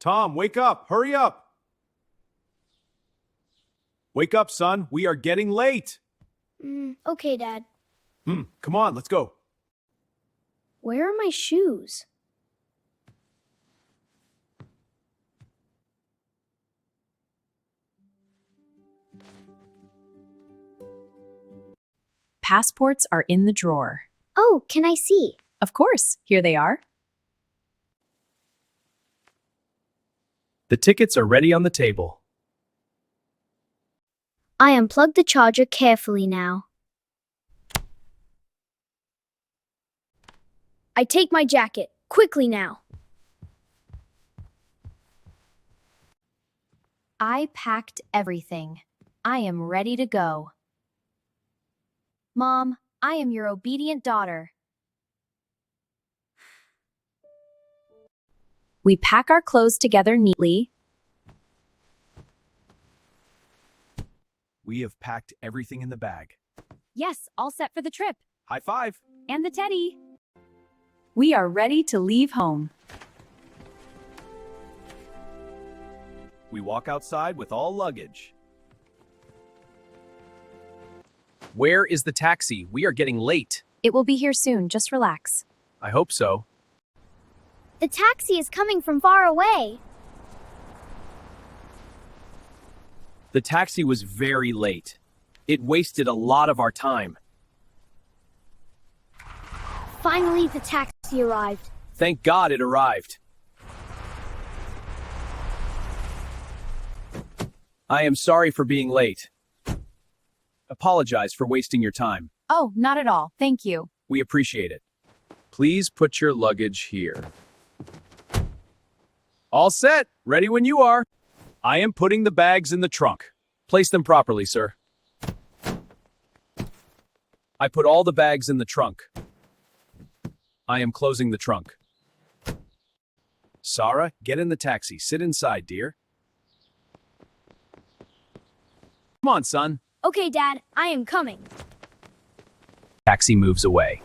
Tom, wake up! Hurry up! Wake up, son. We are getting late. Okay, Dad. Come on, let's go. Where are my shoes? Passports are in the drawer. Oh, can I see? Of course, here they are. The tickets are ready on the table. I unplugged the charger carefully now. I take my jacket, quickly now. I packed everything. I am ready to go. Mom, I am your obedient daughter. We pack our clothes together neatly. We have packed everything in the bag. Yes, all set for the trip. High five. And the teddy. We are ready to leave home. We walk outside with all luggage. Where is the taxi? We are getting late. It will be here soon, just relax. I hope so. The taxi is coming from far away. The taxi was very late. It wasted a lot of our time. Finally, the taxi arrived. Thank God it arrived. I am sorry for being late. Apologize for wasting your time. Oh, not at all. Thank you. We appreciate it. Please put your luggage here. All set. Ready when you are. I am putting the bags in the trunk. Place them properly, sir. I put all the bags in the trunk. I am closing the trunk. Sarah, get in the taxi. Sit inside, dear. Come on, son. Okay, Dad, I am coming. Taxi moves away.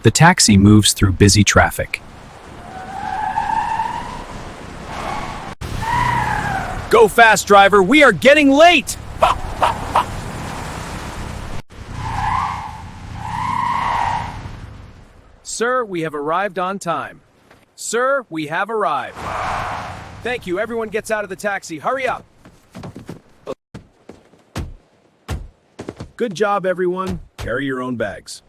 The taxi moves through busy traffic. Go fast, driver. We are getting late. Sir, we have arrived on time. Sir, we have arrived. Thank you. Everyone gets out of the taxi. Hurry up. Good job, everyone. Carry your own bags.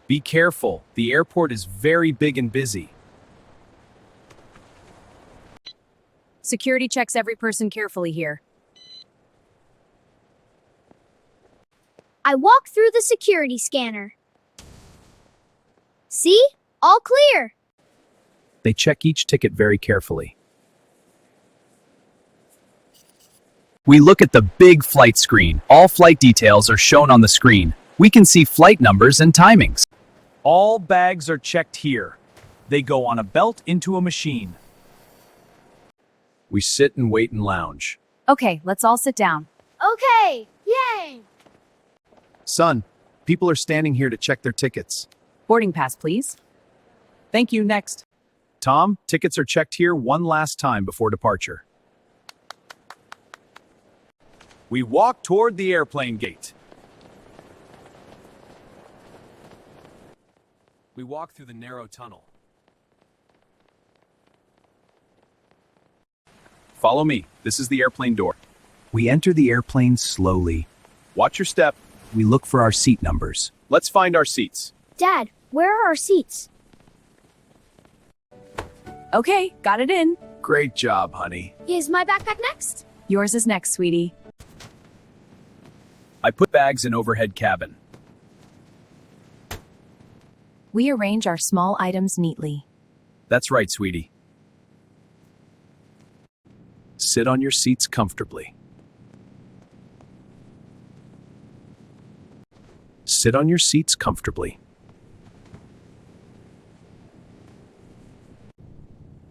Be careful. The airport is very big and busy. Security checks every person carefully here. I walk through the security scanner. See? All clear. They check each ticket very carefully. We look at the big flight screen. All flight details are shown on the screen. We can see flight numbers and timings. All bags are checked here. They go on a belt into a machine. We sit and wait and lounge. Okay, let's all sit down. Okay, yay! Son, people are standing here to check their tickets. Boarding pass, please. Thank you. Next. Tom, tickets are checked here one last time before departure. We walk toward the airplane gate. We walk through the narrow tunnel. Follow me. This is the airplane door. We enter the airplane slowly. Watch your step. We look for our seat numbers. Let's find our seats. Dad, where are our seats? Okay, got it in. Great job, honey. Is my backpack next? Yours is next, sweetie. I put bags in overhead cabin. We arrange our small items neatly. That's right, sweetie. Sit on your seats comfortably. Sit on your seats comfortably.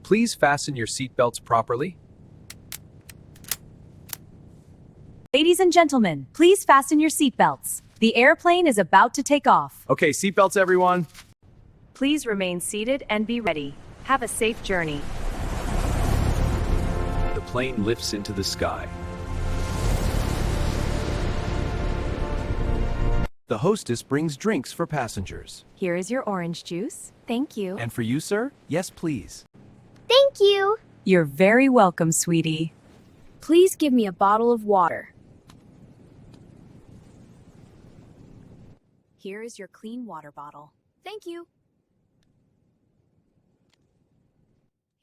Please fasten your seatbelts properly. Ladies and gentlemen, please fasten your seatbelts. The airplane is about to take off. Okay, seatbelts, everyone. Please remain seated and be ready. Have a safe journey. The plane lifts into the sky. The hostess brings drinks for passengers. Here is your orange juice. Thank you. And for you, sir? Yes, please. Thank you. You're very welcome, sweetie. Please give me a bottle of water. Here is your clean water bottle. Thank you.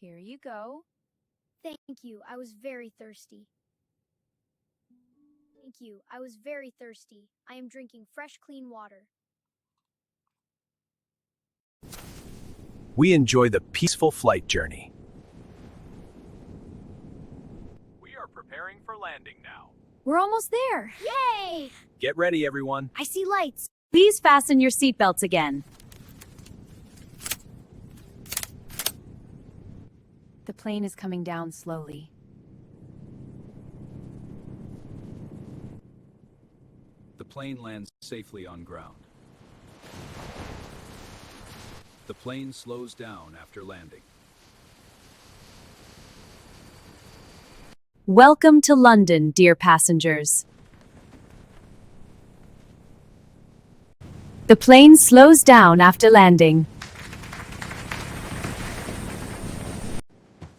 Here you go. Thank you. I was very thirsty. Thank you. I was very thirsty. I am drinking fresh, clean water. We enjoy the peaceful flight journey. We are preparing for landing now. We're almost there. Yay! Get ready, everyone. I see lights. Please fasten your seatbelts again. The plane is coming down slowly. The plane lands safely on ground. The plane slows down after landing. Welcome to London, dear passengers. The plane slows down after landing.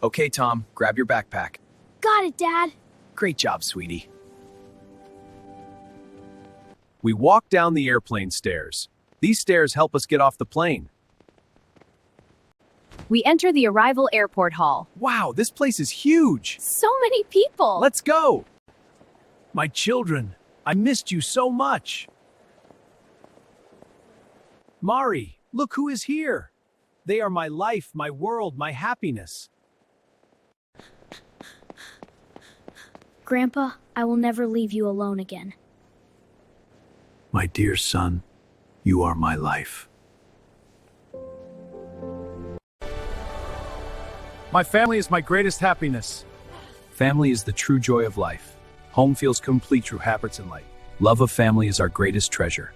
Okay, Tom, grab your backpack. Got it, Dad. Great job, sweetie. We walk down the airplane stairs. These stairs help us get off the plane. We enter the arrival airport hall. Wow, this place is huge. So many people. Let's go. My children, I missed you so much. Mari, look who is here. They are my life, my world, my happiness. Grandpa, I will never leave you alone again. My dear son, you are my life. My family is my greatest happiness. Family is the true joy of life. Home feels complete through habits and light. Love of family is our greatest treasure.